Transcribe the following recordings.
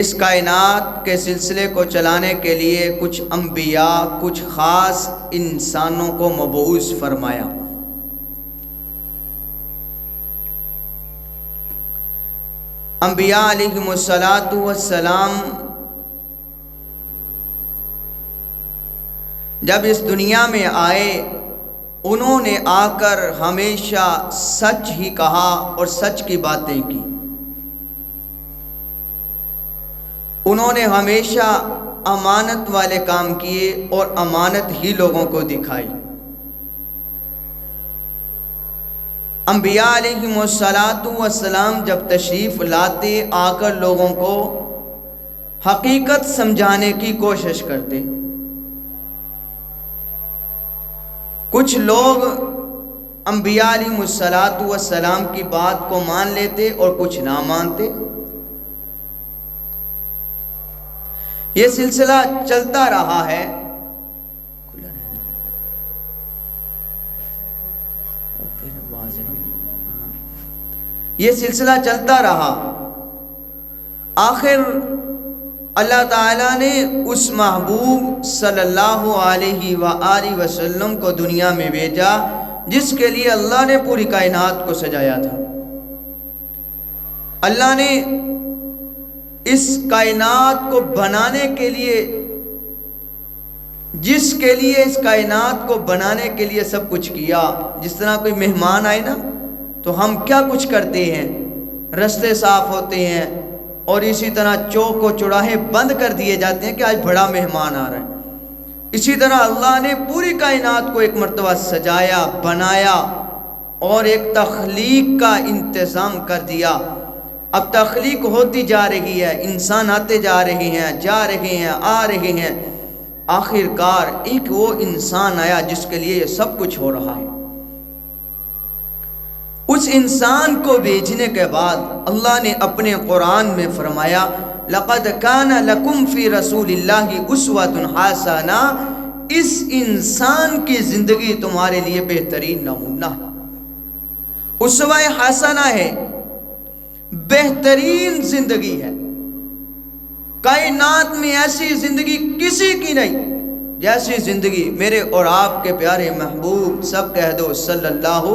اس کائنات کے سلسلے کو چلانے کے لیے کچھ انبیاء، کچھ خاص انسانوں کو مبعوث فرمایا۔ انبیاء علیہم السلام جب اس دنیا میں آئے، انہوں نے آ کر ہمیشہ سچ ہی کہا اور سچ کی باتیں کی۔ انہوں نے ہمیشہ امانت والے کام کیے اور امانت ہی لوگوں کو دکھائی۔ انبیاء علیہم السلام جب تشریف لاتے، آ کر لوگوں کو حقیقت سمجھانے کی کوشش کرتے۔ کچھ لوگ انبیاء علیہم السلام کی بات کو مان لیتے اور کچھ نہ مانتے۔ یہ سلسلہ چلتا رہا ہے۔ یہ سلسلہ چلتا رہا۔ آخر اللہ تعالیٰ نے اس محبوب صلی اللہ علیہ وآلہ وسلم کو دنیا میں بھیجا، جس کے لیے اللہ نے پوری کائنات کو سجایا تھا۔ اللہ نے اس کائنات کو بنانے کے لیے، جس کے لیے اس کائنات کو بنانے کے لیے سب کچھ کیا۔ جس طرح کوئی مہمان آئے نا تو ہم کیا کچھ کرتے ہیں، رستے صاف ہوتے ہیں اور اسی طرح چوک و چوراہے بند کر دیے جاتے ہیں کہ آج بڑا مہمان آ رہا ہے۔ اسی طرح اللہ نے پوری کائنات کو ایک مرتبہ سجایا، بنایا اور ایک تخلیق کا انتظام کر دیا۔ اب تخلیق ہوتی جا رہی ہے، انسان آتے جا رہے ہیں، جا رہے ہیں، آ رہے ہیں۔ آخر کار ایک وہ انسان آیا جس کے لیے یہ سب کچھ ہو رہا ہے۔ اس انسان کو بھیجنے کے بعد اللہ نے اپنے قرآن میں فرمایا، لَقَدْ كَانَ لَكُمْ فِي رَسُولِ اللَّهِ أُسْوَةٌ حَسَنَةٌ۔ اس انسان کی زندگی تمہارے لیے بہترین نمونہ ہے، اسوہ حسنہ ہے، بہترین زندگی ہے۔ کائنات میں ایسی زندگی کسی کی نہیں جیسی زندگی میرے اور آپ کے پیارے محبوب، سب کہہ دو صلی اللہ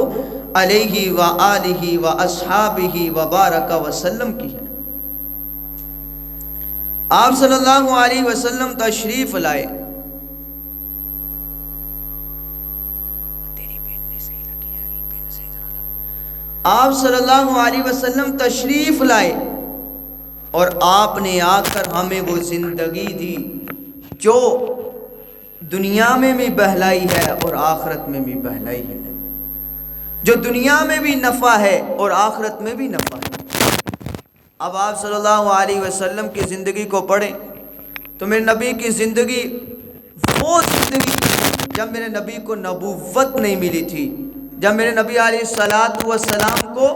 علیہ وآلہ واصحابہ وبارک وسلم کی ہے۔ آپ صلی اللہ علیہ وسلم تشریف لائے۔ آپ صلی اللہ علیہ وسلم تشریف لائے اور آپ نے آ کر ہمیں وہ زندگی دی جو دنیا میں بھی بہلائی ہے اور آخرت میں بھی بہلائی ہے، جو دنیا میں بھی نفع ہے اور آخرت میں بھی نفع ہے۔ اب آپ صلی اللہ علیہ وسلم کی زندگی کو پڑھیں تو میرے نبی کی زندگی وہ زندگی جب میرے نبی کو نبوت نہیں ملی تھی، جب میرے نبی علیہ السلام کو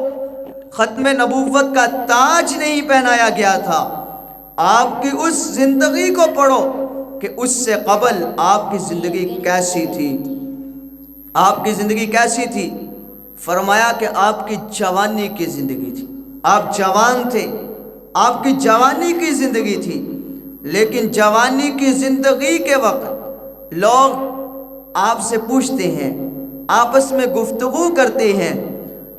ختم نبوت کا تاج نہیں پہنایا گیا تھا۔ آپ کی اس زندگی کو پڑھو کہ اس سے قبل آپ کی زندگی کیسی تھی۔ آپ کی زندگی کیسی تھی؟ فرمایا کہ آپ کی جوانی کی زندگی تھی، آپ جوان تھے، آپ کی جوانی کی زندگی تھی۔ لیکن جوانی کی زندگی کے وقت لوگ آپ سے پوچھتے ہیں، آپس میں گفتگو کرتے ہیں،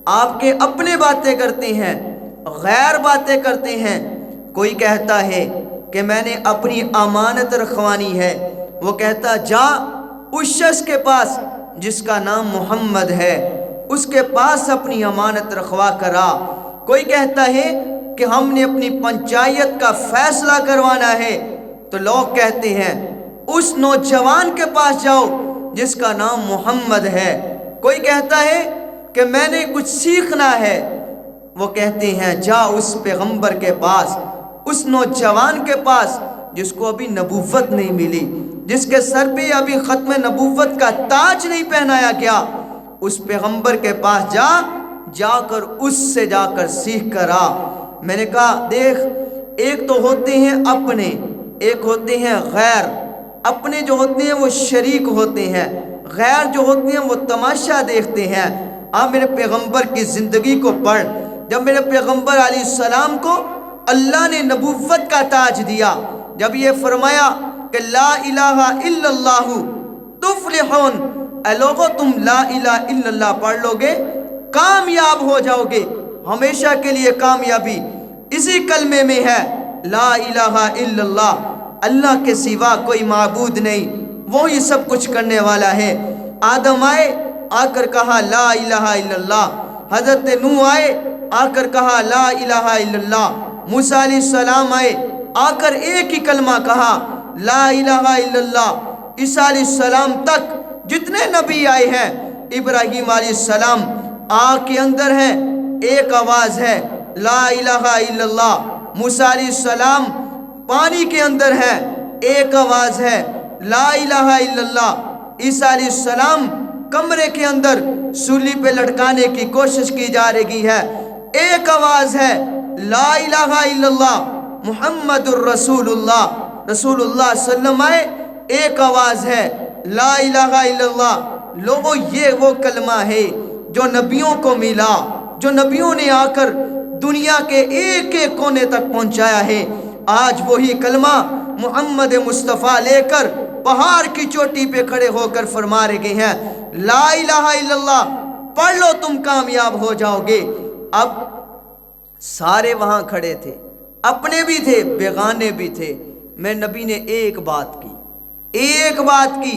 آپ کے اپنے باتیں کرتے ہیں، غیر باتیں کرتے ہیں۔ کوئی کہتا ہے کہ میں نے اپنی امانت رکھوانی ہے، وہ کہتا جا اس شخص کے پاس جس کا نام محمد ہے، اس کے پاس اپنی امانت رکھوا کرا۔ کوئی کہتا ہے کہ ہم نے اپنی پنچایت کا فیصلہ کروانا ہے، تو لوگ کہتے ہیں اس نوجوان کے پاس جاؤ جس کا نام محمد ہے۔ کوئی کہتا ہے کہ میں نے کچھ سیکھنا ہے، وہ کہتے ہیں جا اس پیغمبر کے پاس، اس نوجوان کے پاس جس کو ابھی نبوت نہیں ملی، جس کے سر پہ ابھی ختم نبوت کا تاج نہیں پہنایا گیا، اس پیغمبر کے پاس جا کر اس سے جا کر سیکھ کر آ۔ میں نے کہا دیکھ، ایک تو ہوتے ہیں اپنے، ایک ہوتے ہیں غیر۔ اپنے جو ہوتے ہیں وہ شریک ہوتے ہیں، غیر جو ہوتے ہیں وہ تماشا دیکھتے ہیں۔ آپ میرے پیغمبر کی زندگی کو پڑھ، جب میرے پیغمبر علیہ السلام کو اللہ نے نبوت کا تاج دیا جب یہ فرمایا کہ لا الہ الا اللہ تفلحون، اے لوگو تم لا الہ الا اللہ پڑھ لو گے کامیاب ہو جاؤ گے، ہمیشہ کے لیے کامیابی اسی کلمے میں ہے، لا الہ الا اللہ، اللہ کے سوا کوئی معبود نہیں، وہی سب کچھ کرنے والا ہے۔ آدم آئے آ کر کہا لا الہ الا اللہ، حضرت نوح آئے آ کر کہا لا الہ الا اللہ، موسیٰ علیہ السلام آئے آ کر ایک ہی کلمہ کہا لا الہ الا اللہ، عیسیٰ علیہ السلام تک جتنے نبی آئے ہیں، ابراہیم علیہ السلام آگ کے اندر ہے ایک آواز ہے لا الہ الا اللہ، موسیٰ علیہ السلام پانی کے اندر ہے ایک آواز ہے لا الہ الا اللہ، عیسیٰ علیہ السلام کمرے کے اندر سولی پہ لٹکانے کی کوشش کی جا رہی ہے، ایک آواز ہے لا الہ الا اللہ محمد الرسول اللہ، رسول اللہ صلی اللہ علیہ وسلم آئے ایک آواز ہے لا الہ الا اللہ۔ لوگوں یہ وہ کلمہ ہے جو نبیوں کو ملا، جو نبیوں نے آ کر دنیا کے ایک ایک کونے تک پہنچایا ہے۔ آج وہی کلمہ محمد مصطفیٰ لے کر پہاڑ کی چوٹی پہ کھڑے ہو کر فرما رہے ہیں لا الہ الا اللہ، پڑھ لو تم کامیاب ہو جاؤ گے۔ اب سارے وہاں کھڑے تھے، اپنے بھی تھے بیگانے بھی تھے، میں نبی نے ایک بات کی،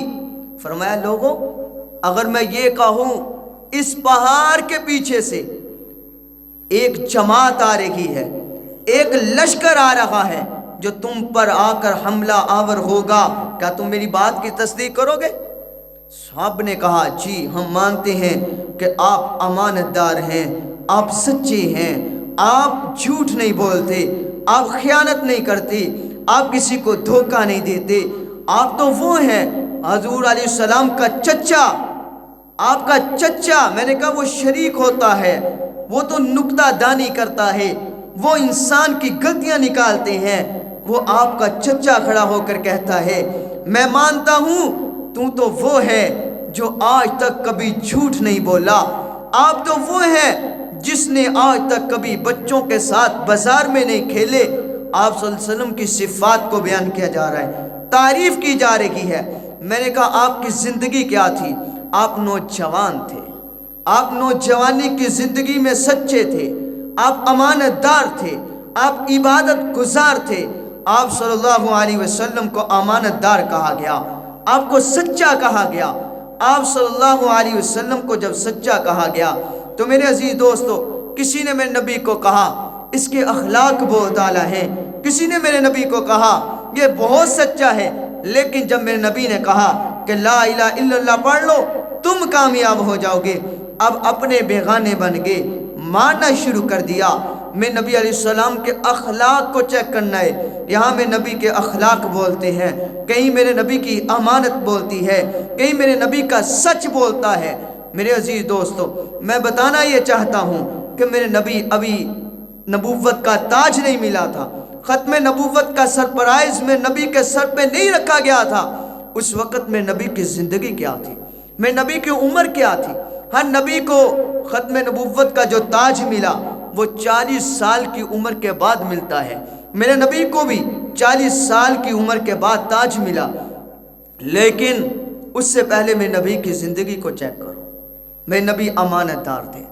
فرمایا لوگوں اگر میں یہ کہوں اس پہاڑ کے پیچھے سے ایک جماعت آ رہی ہے، ایک لشکر آ رہا ہے جو تم پر آ کر حملہ آور ہوگا، کیا تم میری بات کی تصدیق کرو گے؟ صاحب نے کہا جی ہم مانتے ہیں کہ آپ امانت دار ہیں، آپ سچے ہیں، آپ جھوٹ نہیں بولتے، آپ خیانت نہیں کرتے، آپ کسی کو دھوکہ نہیں دیتے، آپ تو وہ ہیں حضور علیہ السلام کا چچا، آپ کا چچا۔ میں نے کہا وہ شریک ہوتا ہے، وہ تو نکتہ دانی کرتا ہے، وہ انسان کی غلطیاں نکالتے ہیں، وہ آپ کا چچا کھڑا ہو کر کہتا ہے میں مانتا ہوں تو وہ ہے جو آج تک کبھی جھوٹ نہیں بولا، آپ تو وہ ہیں جس نے آج تک کبھی بچوں کے ساتھ بازار میں نہیں کھیلے۔ آپ صلی اللہ علیہ وسلم کی صفات کو بیان کیا جا رہا ہے، تعریف کی جا رہی ہے۔ میں نے کہا آپ کی زندگی کیا تھی؟ آپ نوجوان تھے، آپ نوجوانی کی زندگی میں سچے تھے، آپ امانت دار تھے، آپ عبادت گزار تھے۔ آپ صلی اللہ علیہ وسلم کو امانت دار کہا گیا، آپ کو سچا کہا گیا۔ آپ صلی اللہ علیہ وسلم کو جب سچا کہا گیا تو میرے عزیز دوستو، کسی نے میرے نبی کو کہا اس کے اخلاق بہت اعلیٰ ہیں، کسی نے میرے نبی کو کہا یہ بہت سچا ہے، لیکن جب میرے نبی نے کہا کہ لا الہ الا اللہ پڑھ لو تم کامیاب ہو جاؤ گے، اب اپنے بیگانے بن گئے، ماننا شروع کر دیا۔ میں نبی علیہ السلام کے اخلاق کو چیک کرنا ہے، یہاں میں نبی کے اخلاق بولتے ہیں، کہیں میرے نبی کی امانت بولتی ہے، کہیں میرے نبی کا سچ بولتا ہے۔ میرے عزیز دوستو، میں بتانا یہ چاہتا ہوں کہ میرے نبی ابھی نبوت کا تاج نہیں ملا تھا، ختم نبوت کا سرپرائز میں نبی کے سر پہ نہیں رکھا گیا تھا۔ اس وقت میں نبی کی زندگی کیا تھی، میں نبی کی عمر کیا تھی؟ ہر نبی کو ختم نبوت کا جو تاج ملا وہ 40 سال کی عمر کے بعد ملتا ہے، میرے نبی کو بھی 40 سال کی عمر کے بعد تاج ملا، لیکن اس سے پہلے میں نبی کی زندگی کو چیک کرو۔ میں نبی امانت دار تھے،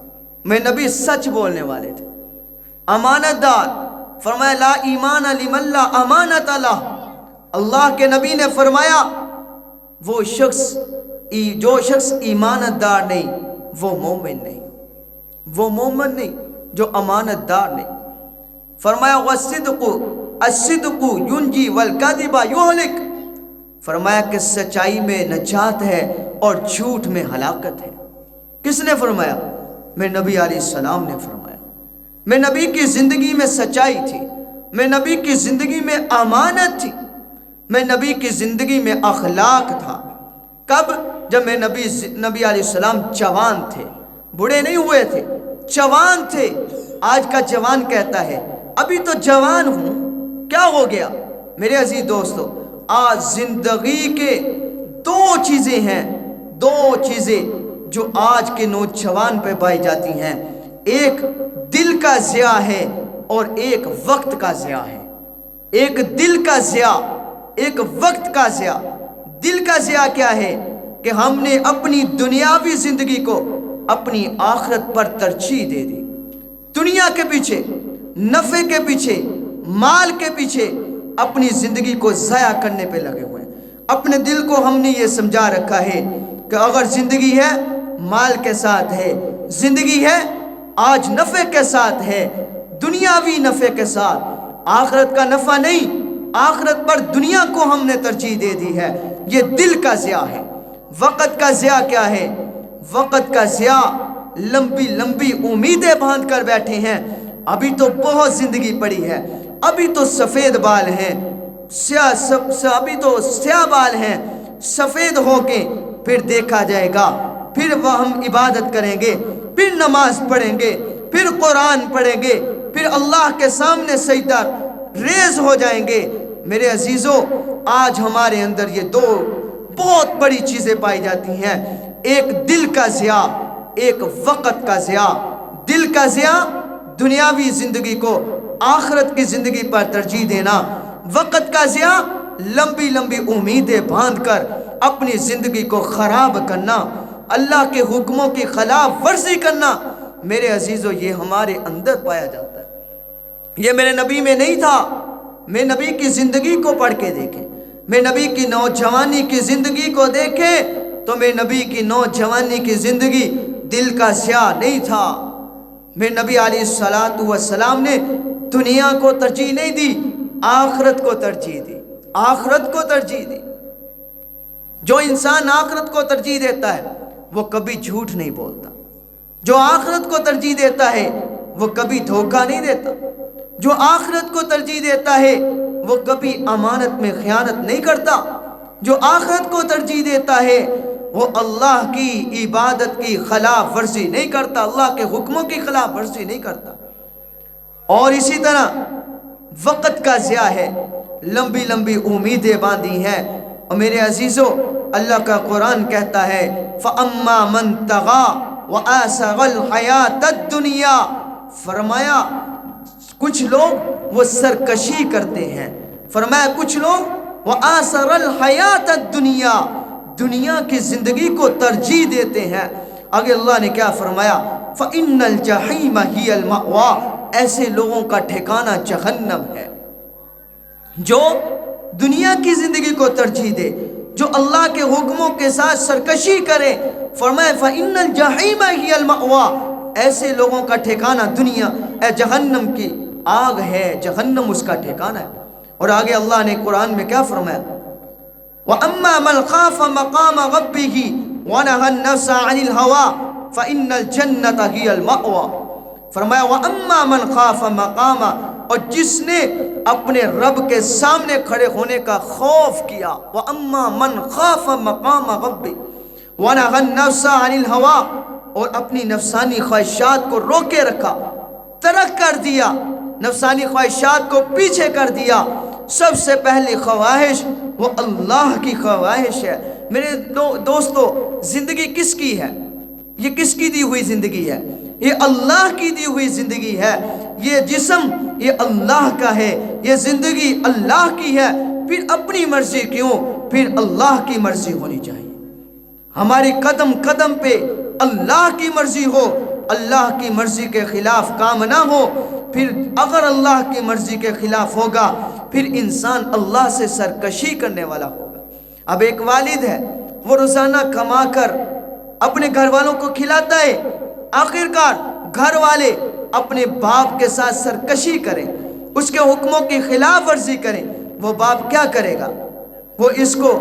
میں نبی سچ بولنے والے تھے، امانت دار۔ فرمایا لا ایمان لمن لا امانت لہ، اللہ کے نبی نے فرمایا وہ شخص جو شخص ایمانت دار نہیں وہ مومن نہیں، وہ مومن نہیں جو امانت دار نہیں۔ فرمایا والصدق الصدق ینجی والکذب یہلک، فرمایا کہ سچائی میں نجات ہے اور جھوٹ میں ہلاکت ہے۔ کس نے فرمایا؟ میں نبی علیہ السلام نے فرمایا۔ میں نبی کی زندگی میں سچائی تھی، میں نبی کی زندگی میں امانت تھی، میں نبی کی زندگی میں اخلاق تھا۔ کب؟ جب میں نبی علیہ السلام جوان تھے، بوڑھے نہیں ہوئے تھے، جوان تھے۔ آج کا جوان کہتا ہے ابھی تو جوان ہوں، کیا ہو گیا؟ میرے عزیز دوستو، آج زندگی کے دو چیزیں ہیں، دو چیزیں جو آج کے نوجوان پہ پائی جاتی ہیں، ایک دل کا ضیاع ہے اور ایک وقت کا ضیاع ہے، ایک دل کا ضیاع، ایک وقت کا ضیاع۔ دل کا ضیاع کیا ہے کہ ہم نے اپنی دنیاوی زندگی کو اپنی آخرت پر ترجیح دے دی، دنیا کے پیچھے، نفع کے پیچھے، مال کے پیچھے اپنی زندگی کو ضائع کرنے پہ لگے ہوئے ہیں۔ اپنے دل کو ہم نے یہ سمجھا رکھا ہے کہ اگر زندگی ہے مال کے ساتھ ہے، زندگی ہے آج نفع کے ساتھ ہے، دنیاوی نفع کے ساتھ، آخرت کا نفع نہیں، آخرت پر دنیا کو ہم نے ترجیح دے دی ہے۔ یہ دل کا ضیاع ہے۔ وقت کا ضیاع کیا ہے؟ وقت کا ضیاع لمبی لمبی امیدیں باندھ کر بیٹھے ہیں، ابھی تو بہت زندگی پڑی ہے، ابھی تو سفید بال ہیں، ابھی تو سیاہ بال ہیں، سفید ہو کے پھر دیکھا جائے گا، پھر وہ ہم عبادت کریں گے، پھر نماز پڑھیں گے، پھر قرآن پڑھیں گے، پھر اللہ کے سامنے سجدہ ریز ہو جائیں گے۔ میرے عزیزو، آج ہمارے اندر یہ دو بہت بڑی چیزیں پائی جاتی ہیں، ایک دل کا ضیاع، ایک وقت کا ضیاع۔ دل کا ضیاع دنیاوی زندگی کو آخرت کی زندگی پر ترجیح دینا، وقت کا ضیاع لمبی لمبی امیدیں باندھ کر اپنی زندگی کو خراب کرنا، اللہ کے حکموں کی خلاف ورزی کرنا۔ میرے عزیزو، یہ ہمارے اندر پایا جاتا ہے، یہ میرے نبی میں نہیں تھا۔ میں نبی کی زندگی کو پڑھ کے دیکھیں، میں نبی کی نوجوانی کی زندگی کو دیکھیں تو میں نبی کی نوجوانی کی زندگی دل کا ضیاع نہیں تھا۔ میں نبی علیہ السلام نے دنیا کو ترجیح نہیں دی، آخرت کو ترجیح دی، آخرت کو ترجیح دی۔ جو انسان آخرت کو ترجیح دیتا ہے وہ کبھی جھوٹ نہیں بولتا، جو آخرت کو ترجیح دیتا ہے وہ کبھی دھوکہ نہیں دیتا، جو آخرت کو ترجیح دیتا ہے وہ کبھی امانت میں خیانت نہیں کرتا، جو آخرت کو ترجیح دیتا ہے وہ اللہ کی عبادت کی خلاف ورزی نہیں کرتا، اللہ کے حکموں کی خلاف ورزی نہیں کرتا۔ اور اسی طرح وقت کا ضیاع ہے، لمبی لمبی امیدیں باندھی ہیں۔ اور میرے عزیزو، اللہ کا قرآن کہتا ہے فَأَمَّا مَن طَغَىٰ وَآثَرَ الْحَيَاةَ الدُّنْيَا، فرمایا کچھ لوگ وہ سرکشی کرتے ہیں، فرمایا کچھ لوگ وَآثَرَ الْحَيَاةَ الدُّنْيَا، دنیا کی زندگی کو ترجیح دیتے ہیں۔ آگے اللہ نے کیا فرمایا؟ فَإِنَّ الْجَحِيمَ هِيَ الْمَأْوَىٰ، ایسے لوگوں کا ٹھکانہ جہنم ہے۔ جو دنیا کی زندگی کو ترجیح دے، جو اللہ کے حکموں کے ساتھ سرکشی کرے، فرمایا فَإِنَّ الْجَحِيمَ هِيَ الْمَأْوَىٰ، ایسے لوگوں کا ٹھکانہ دنیا جہنم کی آگ ہے، جہنم اس کا ٹھکانہ ہے۔ اور آگے اللہ نے قرآن میں کیا فرمایا؟ وَأَمَّا مَنْ خَافَ مَقَامَ رَبِّهِ وَنَهَى النَّفْسَ عَنِ الْهَوَىٰ فَإِنَّ الْجَنَّةَ هِيَ الْمَأْوَىٰ، فرمایا وَأَمَّا مَنْ خَافَ مَقَامَ، اور جس نے اپنے رب کے سامنے کھڑے ہونے کا خوف کیا، وَأَمَّا مَنْ خَافَ مَقَامَ رَبِّهِ وَنَهَى النَّفْسَ عَنِ الْهَوَىٰ، اور اپنی نفسانی خواہشات کو روکے رکھا، ترک کر دیا، نفسانی خواہشات کو پیچھے کر دیا۔ سب سے پہلی خواہش وہ اللہ کی خواہش ہے۔ میرے دوستو، زندگی کس کی ہے؟ یہ کس کی دی ہوئی زندگی ہے؟ یہ اللہ کی دی ہوئی زندگی ہے۔ یہ جسم یہ اللہ کا ہے، یہ زندگی اللہ کی ہے، پھر اپنی مرضی کیوں، پھر اللہ کی مرضی ہونی چاہیے۔ ہماری قدم قدم پہ اللہ کی مرضی ہو، اللہ کی مرضی کے خلاف کام نہ ہو۔ پھر اگر اللہ کی مرضی کے خلاف ہوگا پھر انسان اللہ سے سرکشی کرنے والا ہوگا۔ اب ایک والد ہے، وہ روزانہ کما کر اپنے گھر والوں کو کھلاتا ہے، آخرکار گھر والے اپنے باپ کے ساتھ سرکشی کریں، اس کے حکموں کی خلاف ورزی کریں، وہ باپ کیا کرے گا؟ وہ اس کو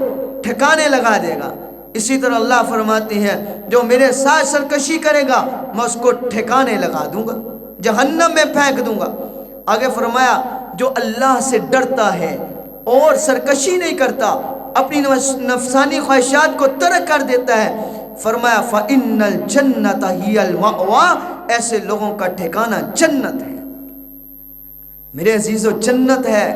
ٹھکانے لگا دے گا۔ اسی طرح اللہ فرماتے ہیں جو میرے ساتھ سرکشی کرے گا میں اس کو ٹھکانے لگا دوں گا، جہنم میں پھینک دوں گا۔ آگے فرمایا جو اللہ سے ڈرتا ہے اور سرکشی نہیں کرتا، اپنی نفسانی خواہشات کو ترک کر دیتا ہے، فرمایا فَإِنَّ الْجَنَّةَ هِيَ الْمَأْوَىٰ، ایسے لوگوں کا ٹھکانہ جنت ہے۔ میرے عزیزو، جنت ہے۔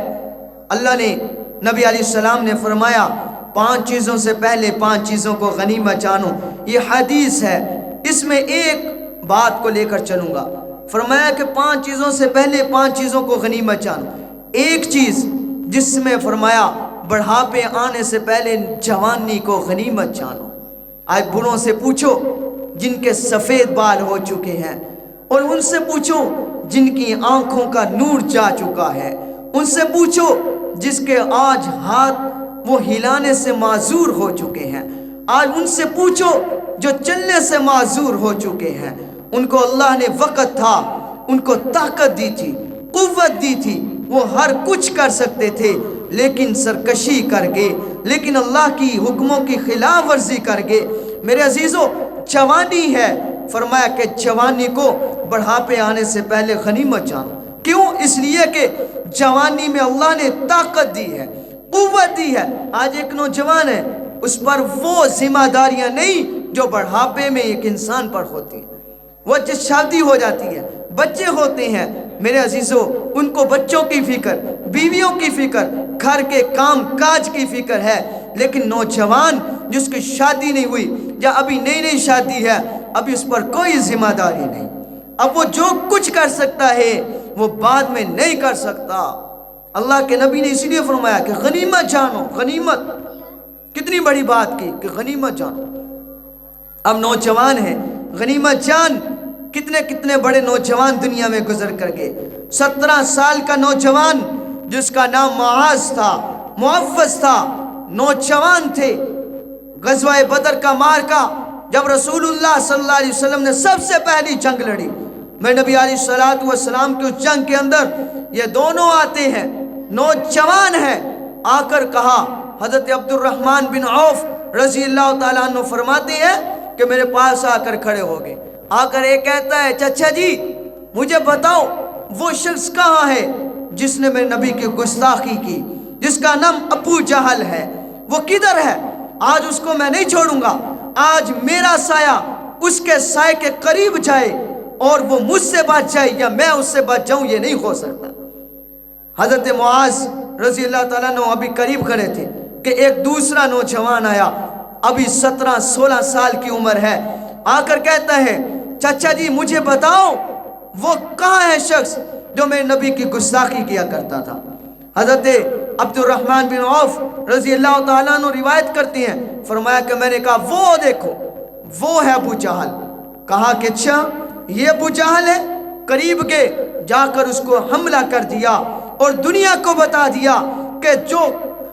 اللہ نے نبی علیہ السلام نے فرمایا 5 چیزوں سے پہلے 5 چیزوں کو غنیمت جانو۔ یہ حدیث ہے، اس میں ایک بات کو لے کر چلوں گا۔ فرمایا کہ 5 چیزوں سے پہلے 5 چیزوں کو غنیمت جانو. ایک چیز جس میں فرمایا بڑھاپے آنے سے پہلے جوانی کو غنیمت جانو. آج بوڑھوں سے پوچھو جن کے سفید بال ہو چکے ہیں، اور ان سے پوچھو جن کی آنکھوں کا نور جا چکا ہے، ان سے پوچھو جس کے آج ہاتھ وہ ہلانے سے معذور ہو چکے ہیں، آج ان سے پوچھو جو چلنے سے معذور ہو چکے ہیں. ان کو اللہ نے وقت تھا، ان کو طاقت دی تھی، قوت دی تھی، وہ ہر کچھ کر سکتے تھے، لیکن سرکشی کر گئے، لیکن اللہ کی حکموں کی خلاف ورزی کر گئے. میرے عزیزو، جوانی ہے، فرمایا کہ جوانی کو بڑھاپے آنے سے پہلے غنیمت جانو. کیوں؟ اس لیے کہ جوانی میں اللہ نے طاقت دی ہے، قوت دی ہے. آج ایک نوجوان ہے، اس پر وہ ذمہ داریاں نہیں جو بڑھاپے میں ایک انسان پر ہوتی ہیں. وہ جس شادی ہو جاتی ہے، بچے ہوتے ہیں، میرے عزیزو ان کو بچوں کی فکر، بیویوں کی فکر، گھر کے کام کاج کی فکر ہے. لیکن نوجوان جس کی شادی نہیں ہوئی یا ابھی نئی نئی شادی ہے، ابھی اس پر کوئی ذمہ داری نہیں. اب وہ جو کچھ کر سکتا ہے وہ بعد میں نہیں کر سکتا. اللہ کے نبی نے اس لیے فرمایا کہ غنیمت جانو. غنیمت کتنی بڑی بات کی کہ غنیمت جانو. اب نوجوان ہے، غنیمت جان. کتنے کتنے بڑے نوجوان دنیا میں گزر کر گئے. 17 سال کا نوجوان جس کا نام معاذ تھا، معوذ تھا، نوجوان تھے. غزوہ بدر کا معرکہ جب رسول اللہ صلی اللہ علیہ وسلم نے سب سے پہلی جنگ لڑی، میرے نبی علیہ السلام کی اس جنگ کے اندر یہ دونوں آتے ہیں، نوجوان ہیں. آ کر کہا، حضرت عبد الرحمن بن عوف رضی اللہ تعالیٰ عنہ فرماتے ہیں کہ میرے پاس آ کر کھڑے ہو گئے. آ کر یہ کہتا ہے، چچا جی مجھے بتاؤ وہ شخص کہاں ہے جس نے میرے نبی کی گستاخی کی، جس کا نام ابو جہل ہے، وہ کدھر ہے؟ آج اس کو میں نہیں چھوڑوں گا. آج میرا سایہ اس کے سائے کے قریب جائے اور وہ مجھ سے بچ جائے یا میں اس سے بچ جاؤں، یہ نہیں ہو سکتا. حضرت معاذ رضی اللہ تعالیٰ عنہ ابھی قریب کھڑے تھے کہ ایک دوسرا نوجوان آیا، ابھی 17-16 سال کی عمر ہے. آ کر کہتا ہے، چچا جی مجھے بتاؤ وہ کہاں ہے شخص جو میرے نبی کی گستاخی کیا کرتا تھا. حضرت عبد الرحمن بن عوف رضی اللہ تعالیٰ عنہ روایت کرتی ہیں، فرمایا کہ میں نے کہا وہ دیکھو وہ ہے ابو جہل. کہا کہ اچھا یہ ابو جہل ہے. قریب گئے، جا کر اس کو حملہ کر دیا اور دنیا کو بتا دیا کہ جو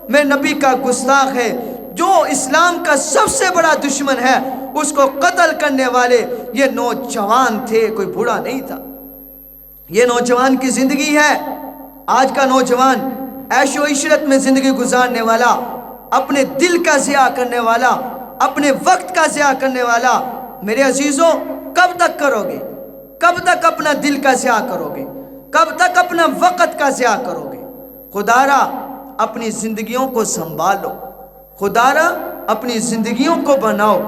میرے نبی کا گستاخ ہے، جو اسلام کا سب سے بڑا دشمن ہے، اس کو قتل کرنے والے یہ نوجوان تھے، کوئی بوڑھا نہیں تھا. یہ نوجوان کی زندگی ہے. آج کا نوجوان عیش و عشرت میں زندگی گزارنے والا، اپنے دل کا ضیاع کرنے والا، اپنے وقت کا ضیاع کرنے والا. میرے عزیزوں کب تک کرو گے؟ کب تک اپنا دل کا ضیاع کرو گے؟ کب تک اپنا وقت کا ضیاع کرو گے؟ خدا را اپنی زندگیوں کو سنبھالو. خدا را اپنی زندگیوں کو بناؤ.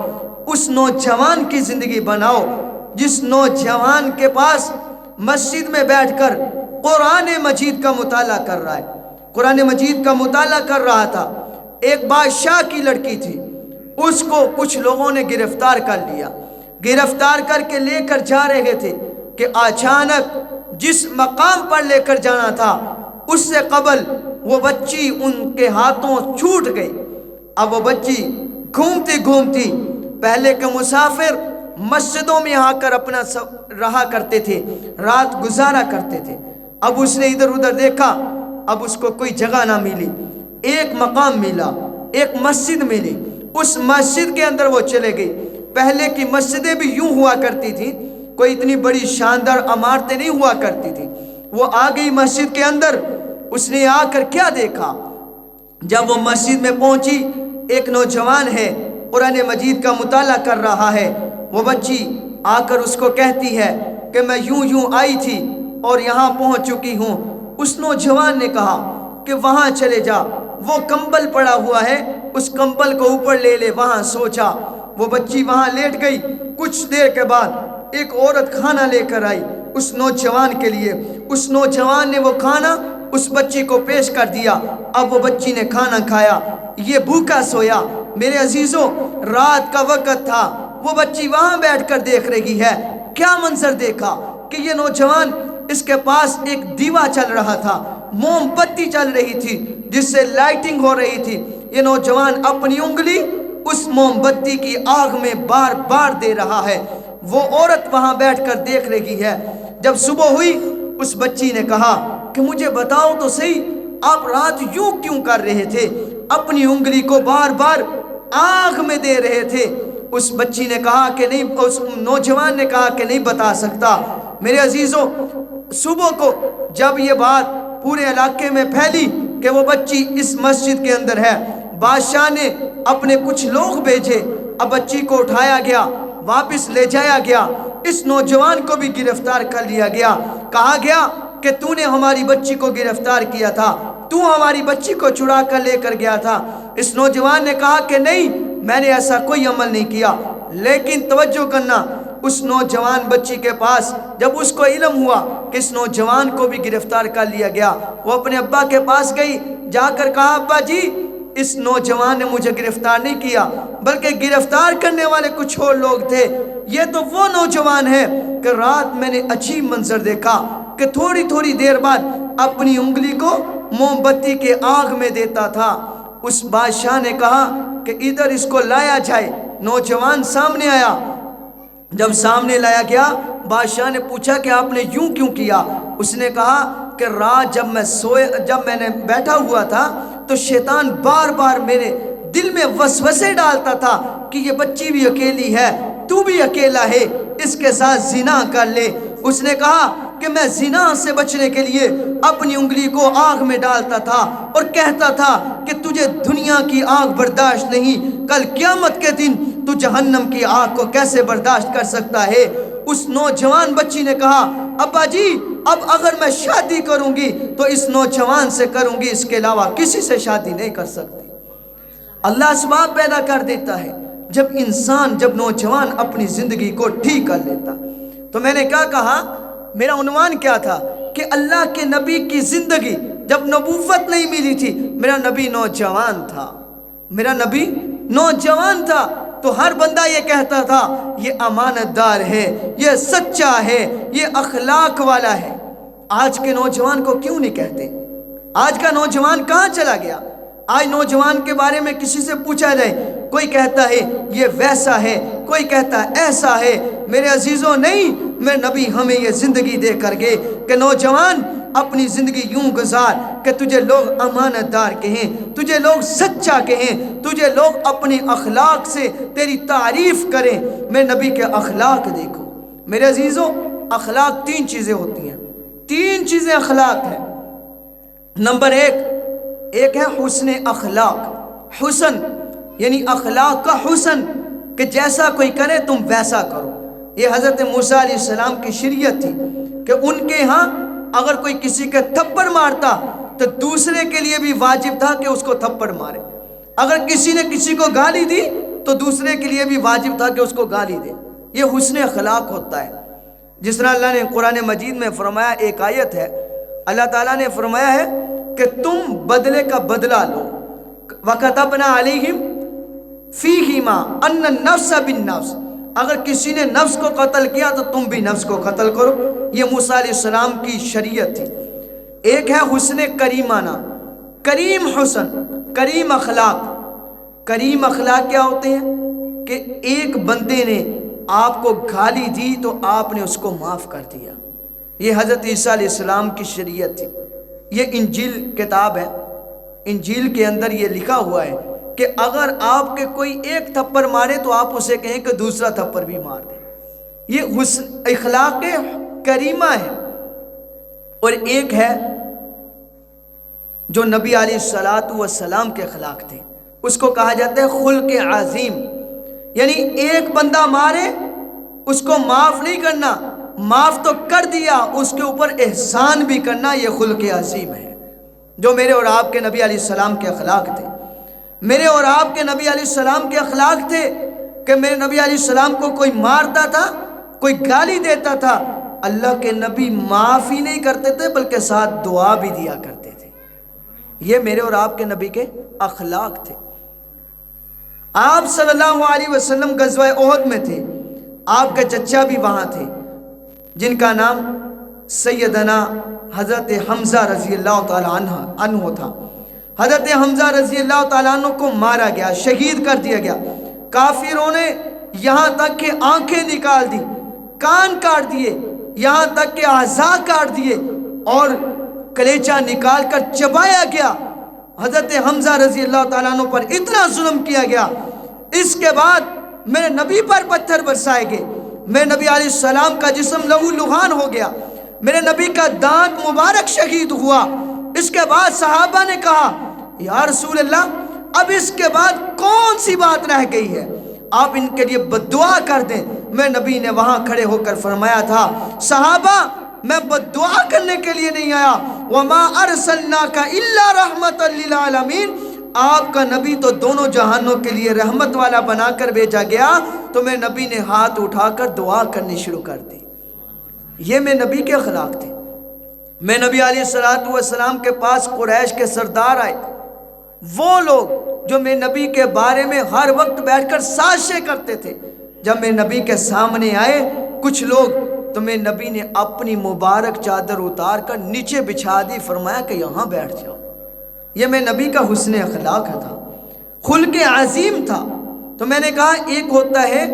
اس نوجوان کی زندگی بناؤ جس نوجوان کے پاس مسجد میں بیٹھ کر قرآن مجید کا مطالعہ کر رہا ہے. قرآن مجید کا مطالعہ کر رہا تھا. ایک بادشاہ کی لڑکی تھی، اس کو کچھ لوگوں نے گرفتار کر لیا. گرفتار کر کے لے کر جا رہے تھے کہ اچانک جس مقام پر لے کر جانا تھا اس سے قبل وہ بچی ان کے ہاتھوں چھوٹ گئی. اب وہ بچی گھومتی گھومتی، پہلے کے مسافر مسجدوں میں آ کر اپنا رہا کرتے تھے، رات گزارا کرتے تھے. اب اس نے ادھر ادھر دیکھا، اب اس کو کوئی جگہ نہ ملی. ایک مقام ملا، ایک مسجد ملی. اس مسجد کے اندر وہ چلے گئی. پہلے کی مسجدیں بھی یوں ہوا کرتی تھی، کوئی اتنی بڑی شاندار عمارتیں نہیں ہوا کرتی تھی. وہ آ گئی مسجد کے اندر. اس نے آ کر کیا دیکھا؟ جب وہ مسجد میں پہنچی، ایک نوجوان ہے قرآن مجید کا مطالعہ کر رہا ہے. وہ بچی آ کر اس کو کہتی ہے کہ میں یوں آئی تھی اور یہاں پہنچ چکی ہوں. اس نوجوان نے کہا کہ وہاں چلے جا، وہ کمبل پڑا ہوا ہے، اس کمبل کو اوپر لے لے، وہاں سو جا. وہ بچی وہاں لیٹ گئی. کچھ دیر کے بعد ایک عورت کھانا لے کر آئی اس نوجوان کے لیے. اس نوجوان نے وہ کھانا اس بچی کو پیش کر دیا. اب وہ بچی نے کھانا کھایا، یہ بھوکا سویا. میرے عزیزوں رات کا وقت تھا. وہ بچی وہاں بیٹھ کر دیکھ رہی ہے. کیا منظر دیکھا کہ یہ نوجوان اس کے پاس ایک دیوا چل رہا تھا، موم بتی چل رہی تھی جس سے لائٹنگ ہو رہی تھی۔ یہ نوجوان اپنی انگلی اس موم بتی کی آگ میں بار بار دے رہا ہے۔ وہ عورت وہاں بیٹھ کر دیکھ رہی ہے۔ جب صبح ہوئی اس بچی نے کہا کہ مجھے بتاؤ تو صحیح، آپ رات یوں کیوں کر رہے تھے؟ اپنی انگلی کو بار بار آگ میں دے رہے تھے۔ اس بچی نے کہا کہ نہیں، اس نوجوان نے کہا کہ نہیں بتا سکتا۔ میرے عزیزوں، صبح کو جب یہ بات پورے علاقے میں پھیلی کہ وہ بچی اس مسجد کے اندر ہے، بادشاہ نے اپنے کچھ لوگ بھیجے۔ اب بچی کو اٹھایا گیا، واپس لے جایا گیا، اس نوجوان کو بھی گرفتار کر لیا گیا۔ کہا گیا کہ تو نے ہماری بچی کو گرفتار کیا تھا، تو ہماری بچی کو چڑا کر لے کر گیا تھا۔ اس نوجوان نے کہا کہ نہیں، میں نے ایسا کوئی عمل نہیں کیا۔ لیکن توجہ کرنا، اس نوجوان بچی کے پاس جب اس کو علم ہوا کہ اس نوجوان کو بھی گرفتار کر لیا گیا، وہ اپنے ابا کے پاس گئی، جا کر کہا ابا جی اس نوجوان نے مجھے گرفتار نہیں کیا، بلکہ گرفتار کرنے والے کچھ اور لوگ تھے۔ یہ تو وہ نوجوان ہے کہ رات میں نے عجیب منظر دیکھا کہ تھوڑی تھوڑی دیر بعد اپنی انگلی کو موم بتی کے آگ میں دیتا تھا۔ اس بادشاہ نے کہا کہ ادھر اس کو لایا جائے۔ نوجوان سامنے آیا۔ جب سامنے لایا گیا، بادشاہ نے پوچھا کہ آپ نے یوں کیوں کیا؟ اس نے کہا کہ رات جب میں نے بیٹھا ہوا تھا تو شیطان بار بار میرے دل میں وسوسے ڈالتا تھا کہ یہ بچی بھی اکیلی ہے، تو بھی اکیلا ہے، اس کے ساتھ زنا کر لے۔ اس نے کہا کہ میں زنا سے بچنے کے لیے اپنی انگلی کو آگ میں ڈالتا تھا اور کہتا تھا کہ تجھے دنیا کی آگ برداشت نہیں، کل قیامت کے دن تو جہنم کی آگ کو کیسے برداشت کر سکتا ہے؟ اس نوجوان بچی نے کہا ابا جی اب اگر میں شادی کروں گی تو اس نوجوان سے کروں گی، اس کے علاوہ کسی سے شادی نہیں کر سکتی۔ اللہ اسباب پیدا کر دیتا ہے۔ جب نوجوان اپنی زندگی کو ٹھیک کر لیتا۔ تو میں نے کیا کہا، میرا عنوان کیا تھا کہ اللہ کے نبی کی زندگی جب نبوت نہیں ملی تھی، میرا نبی نوجوان تھا، میرا نبی نوجوان تھا، تو ہر بندہ یہ کہتا تھا یہ امانت دار ہے، یہ سچا ہے، یہ اخلاق والا ہے۔ آج کے نوجوان کو کیوں نہیں کہتے؟ آج کا نوجوان کہاں چلا گیا؟ آج نوجوان کے بارے میں کسی سے پوچھا جائے، کوئی کہتا ہے یہ ویسا ہے، کوئی کہتا ہے ایسا ہے۔ میرے عزیزوں نہیں، میرے نبی ہمیں یہ زندگی دے کر گئے کہ نوجوان اپنی زندگی یوں گزار کہ تجھے لوگ امانت دار کہیں، تجھے لوگ سچا کہیں، تجھے لوگ اپنے اخلاق سے تیری تعریف کریں۔ میرے نبی کے اخلاق دیکھو۔ میرے عزیزوں، اخلاق تین چیزیں ہوتی ہیں، تین چیزیں اخلاق ہیں۔ نمبر ایک ہے حسن اخلاق۔ حسن یعنی اخلاق کا حسن، کہ جیسا کوئی کرے تم ویسا کرو۔ یہ حضرت موسیٰ علیہ السلام کی شریعت تھی کہ ان کے ہاں اگر کوئی کسی کے تھپڑ مارتا تو دوسرے کے لیے بھی واجب تھا کہ اس کو تھپڑ مارے۔ اگر کسی نے کسی کو گالی دی تو دوسرے کے لیے بھی واجب تھا کہ اس کو گالی دے۔ یہ حسن اخلاق ہوتا ہے۔ جس طرح اللہ نے قرآن مجید میں فرمایا، ایک آیت ہے، اللہ تعالیٰ نے فرمایا ہے کہ تم بدلے کا بدلہ لو۔ وَكَتَبْنَا عَلَيْهِمْ فِيهِمَا أَنَّ النَّفْسَ بِالنَّفْسِ، اگر کسی نے نفس کو قتل کیا تو تم بھی نفس کو قتل کرو۔ یہ موسیٰ علیہ السلام کی شریعت تھی۔ ایک ہے حسن کریمانہ، کریم حسن، کریم اخلاق۔ کریم اخلاق کیا ہوتے ہیں؟ کہ ایک بندے نے آپ کو گالی دی تو آپ نے اس کو معاف کر دیا۔ یہ حضرت عیسیٰ علیہ السلام کی شریعت تھی۔ یہ انجیل کتاب ہے، انجیل کے اندر یہ لکھا ہوا ہے کہ اگر آپ کے کوئی ایک تھپڑ مارے تو آپ اسے کہیں کہ دوسرا تھپڑ بھی مار دیں۔ یہ حسن اخلاق کریمہ ہے۔ اور ایک ہے جو نبی علیہ السلام کے اخلاق تھے، اس کو کہا جاتا ہے خلق عظیم۔ یعنی ایک بندہ مارے اس کو معاف نہیں کرنا، معاف تو کر دیا، اس کے اوپر احسان بھی کرنا، یہ خلق عظیم ہے جو میرے اور آپ کے نبی علیہ السلام کے اخلاق تھے۔ میرے اور آپ کے نبی علیہ السلام کے اخلاق تھے کہ میرے نبی علیہ السلام کو کوئی مارتا تھا، کوئی گالی دیتا تھا، اللہ کے نبی معاف ہی نہیں کرتے تھے بلکہ ساتھ دعا بھی دیا کرتے تھے۔ یہ میرے اور آپ کے نبی کے اخلاق تھے۔ آپ صلی اللہ علیہ وسلم غزوہ احد میں تھے، آپ کے چچا بھی وہاں تھے۔ جن کا نام سیدنا حضرت حمزہ رضی اللہ تعالیٰ عنہ تھا۔ حضرت حمزہ رضی اللہ تعالیٰ عنہ کو مارا گیا، شہید کر دیا گیا۔ کافروں نے یہاں تک کہ آنکھیں نکال دی، کان کاٹ دیے، یہاں تک کہ اعضاء کاٹ دیے اور کلیجہ نکال کر چبایا گیا۔ حضرت حمزہ رضی اللہ تعالیٰ عنہ پر اتنا ظلم کیا گیا۔ اس کے بعد میرے نبی پر پتھر برسائے گئے، میرے نبی علیہ السلام کا جسم لہو لہان ہو گیا، میرے نبی کا دانت مبارک شہید ہوا۔ اس کے بعد صحابہ نے کہا یا رسول اللہ اب اس کے بعد کون سی بات رہ گئی ہے، آپ ان کے لیے بددعا کر دیں۔ میں نبی نے وہاں کھڑے ہو کر فرمایا تھا صحابہ میں بددعا کرنے کے لیے نہیں آیا، وَمَا أَرْسَلْنَاكَ إِلَّا رَحْمَةً لِّلْعَالَمِينَ، آپ کا نبی تو دونوں جہانوں کے لیے رحمت والا بنا کر بھیجا گیا۔ تو میں نبی نے ہاتھ اٹھا کر دعا کرنی شروع کر دی۔ یہ میں نبی کے اخلاق تھے۔ میں نبی علیہ السلام کے پاس قریش کے سردار آئے، وہ لوگ جو میں نبی کے بارے میں ہر وقت بیٹھ کر سازشیں کرتے تھے، جب میں نبی کے سامنے آئے کچھ لوگ تو میں نبی نے اپنی مبارک چادر اتار کر نیچے بچھا دی، فرمایا کہ یہاں بیٹھ جاؤ۔ یہ میں نبی کا حسن اخلاق تھا، خلق عظیم تھا۔ تو میں نے کہا ایک ہوتا ہے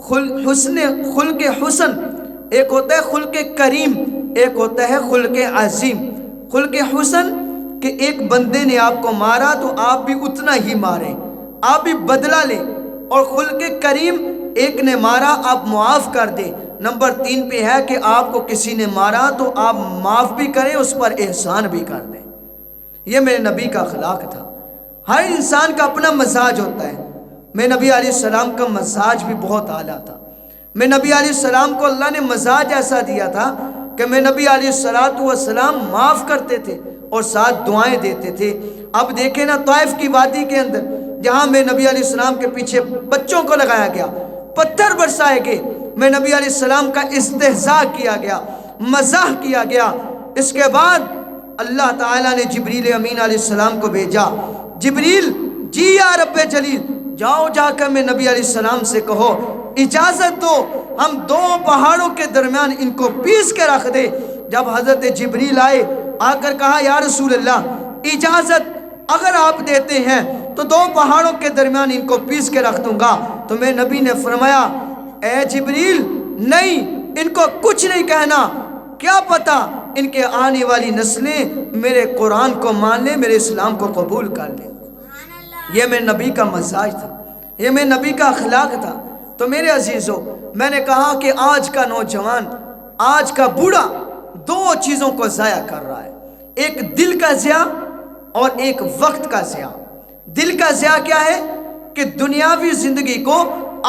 خلق حسن، ایک ہوتا ہے خلق کریم، ایک ہوتا ہے خلق عظیم۔ خلق حسن کہ ایک بندے نے آپ کو مارا تو آپ بھی اتنا ہی ماریں، آپ بھی بدلہ لیں، اور خلق کریم ایک نے مارا آپ معاف کر دیں۔ نمبر 3 پہ ہے کہ آپ کو کسی نے مارا تو آپ معاف بھی کریں، اس پر احسان بھی کر دیں۔ یہ میرے نبی کا اخلاق تھا۔ ہر انسان کا اپنا مزاج ہوتا ہے، میں نبی علیہ السلام کا مزاج بھی بہت اعلیٰ تھا۔ میں نبی علیہ السلام کو اللہ نے مزاج ایسا دیا تھا کہ میں نبی علیہ السلام معاف کرتے تھے اور ساتھ دعائیں دیتے تھے۔ اب دیکھیں نا طائف کی وادی کے اندر جہاں میں نبی علیہ السلام کے پیچھے بچوں کو لگایا گیا، پتھر برسائے گئے، میں نبی علیہ السلام کا استہزاء کیا گیا، مزاح کیا گیا۔ اس کے بعد اللہ تعالیٰ نے جبریل امین علیہ السلام کو بھیجا، جبریل جی یا رب جلیل جاؤ جا کر میں نبی علیہ السلام سے کہو اجازت دو ہم 2 پہاڑوں کے درمیان ان کو پیس کے رکھ دے۔ جب حضرت جبریل آئے آ کر کہا یا رسول اللہ اجازت اگر آپ دیتے ہیں تو 2 پہاڑوں کے درمیان ان کو پیس کے رکھ دوں گا، تو میں نبی نے فرمایا اے جبریل نہیں، ان کو کچھ نہیں کہنا، کیا پتا ان کے آنے والی نسلیں میرے قرآن کو مان لیں، میرے اسلام کو قبول کر لیں۔ یہ میں نبی کا مزاج تھا، یہ میں نبی کا اخلاق تھا۔ تو میرے عزیزوں میں نے کہا کہ آج کا نوجوان، آج کا بوڑھا 2 چیزوں کو ضائع کر رہا ہے، ایک دل کا ضیاع اور ایک وقت کا ضیاع۔ دل کا ضیاع کیا ہے کہ دنیاوی زندگی کو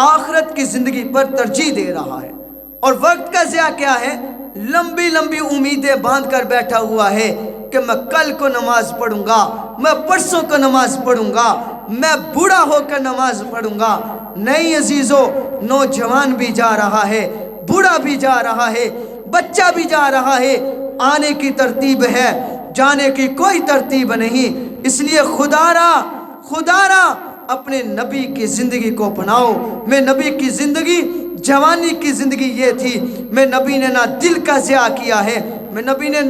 آخرت کی زندگی پر ترجیح دے رہا ہے، اور وقت کا ضیاع کیا ہے، لمبی لمبی امیدیں باندھ کر بیٹھا ہوا ہے کہ میں کل کو نماز پڑھوں گا، میں پرسوں کو نماز پڑھوں گا، میں بوڑھا ہو کر نماز پڑھوں گا۔ نہیں عزیزو، نوجوان بھی جا رہا ہے، بوڑھا بھی جا رہا ہے، بچہ بھی جا رہا ہے، آنے کی ترتیب ہے، جانے کی کوئی ترتیب نہیں۔ اس لیے خدا را اپنے نبی کی زندگی کو اپناؤ۔ میں نبی کی زندگی، جوانی کی زندگی یہ تھی، میں نبی نے نہ دل کا ضیاع کیا ہے، میں نبی نے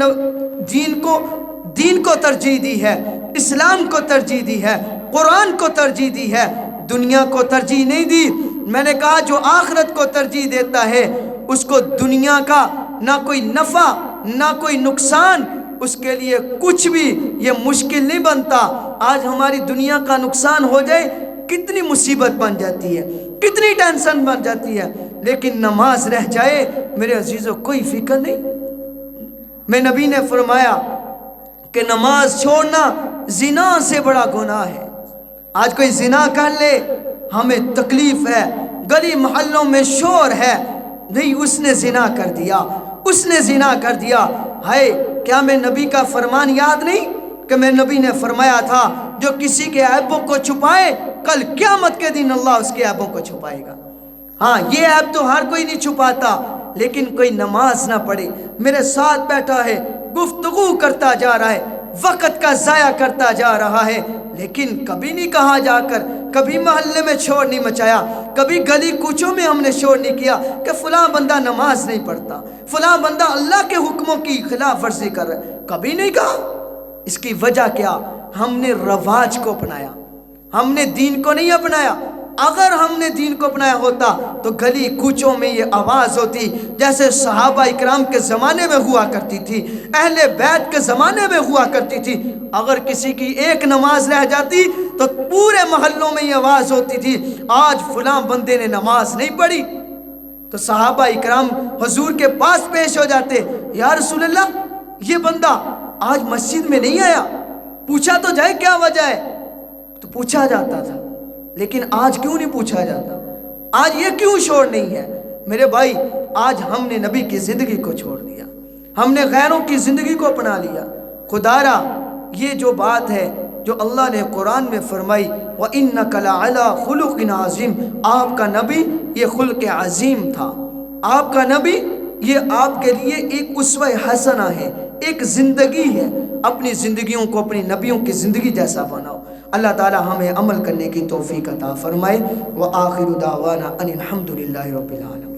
دین کو ترجیح دی ہے، اسلام کو ترجیح دی ہے، قرآن کو ترجیح دی ہے، دنیا کو ترجیح نہیں دی۔ میں نے کہا جو آخرت کو ترجیح دیتا ہے اس کو دنیا کا نہ کوئی نفع نہ کوئی نقصان، اس کے لیے کچھ بھی یہ مشکل نہیں بنتا۔ آج ہماری دنیا کا نقصان ہو جائے کتنی مصیبت بن جاتی ہے، کتنی ٹینشن بن جاتی ہے، لیکن نماز رہ جائے میرے عزیزوں کوئی فکر نہیں۔ میں نبی نے فرمایا کہ نماز چھوڑنا زنا سے بڑا گناہ ہے۔ آج کوئی زنا کر لے ہمیں تکلیف ہے، گلی محلوں میں شور ہے، نہیں اس نے زنا کر دیا، اس نے زنا کر دیا۔ ہائے کیا میں نبی کا فرمان یاد نہیں کہ میں نبی نے فرمایا تھا جو کسی کے عیبوں کو چھپائے کل قیامت کے دن اللہ اس کے عیبوں کو چھپائے گا۔ ہاں یہ عیب تو ہر کوئی نہیں چھپاتا، لیکن کوئی نماز نہ پڑھے، میرے ساتھ بیٹھا ہے، گفتگو کرتا جا رہا ہے، وقت کا ضائع کرتا جا رہا ہے، لیکن کبھی نہیں کہا جا کر، کبھی محلے میں شور نہیں مچایا، کبھی گلی کوچوں میں ہم نے شور نہیں کیا کہ فلاں بندہ نماز نہیں پڑھتا، فلاں بندہ اللہ کے حکموں کی خلاف ورزی کر رہا ہے، کبھی نہیں کہا۔ اس کی وجہ کیا؟ ہم نے رواج کو اپنایا، ہم نے دین کو نہیں اپنایا۔ اگر ہم نے دین کو اپنایا ہوتا تو گلی کوچوں میں یہ آواز ہوتی جیسے صحابہ اکرام کے زمانے میں ہوا کرتی تھی، اہل بیت کے زمانے میں ہوا کرتی تھی۔ اگر کسی کی ایک نماز رہ جاتی تو پورے محلوں میں یہ آواز ہوتی تھی، آج فلاں بندے نے نماز نہیں پڑھی۔ تو صحابہ اکرام حضور کے پاس پیش ہو جاتے، یا رسول اللہ یہ بندہ آج مسجد میں نہیں آیا، پوچھا تو جائے کیا وجہ ہے؟ تو پوچھا جاتا تھا، لیکن آج کیوں نہیں پوچھا جاتا؟ آج یہ کیوں شور نہیں ہے؟ میرے بھائی، آج ہم نے نبی کی زندگی کو چھوڑ دیا، ہم نے غیروں کی زندگی کو اپنا لیا۔ خدا را یہ جو بات ہے جو اللہ نے قرآن میں فرمائی وَإِنَّكَ لَعَلَىٰ خُلُقٍ عَظِيمٍ، آپ کا نبی یہ خلق عظیم تھا، آپ کا نبی یہ آپ کے لیے ایک اسوہ حسنہ ہے، ایک زندگی ہے۔ اپنی زندگیوں کو اپنی نبیوں کی زندگی جیسا بناؤ۔ اللہ تعالی ہمیں عمل کرنے کی توفیق عطا فرمائے۔ وآخر دعوانا ان الحمد للہ رب العالمین۔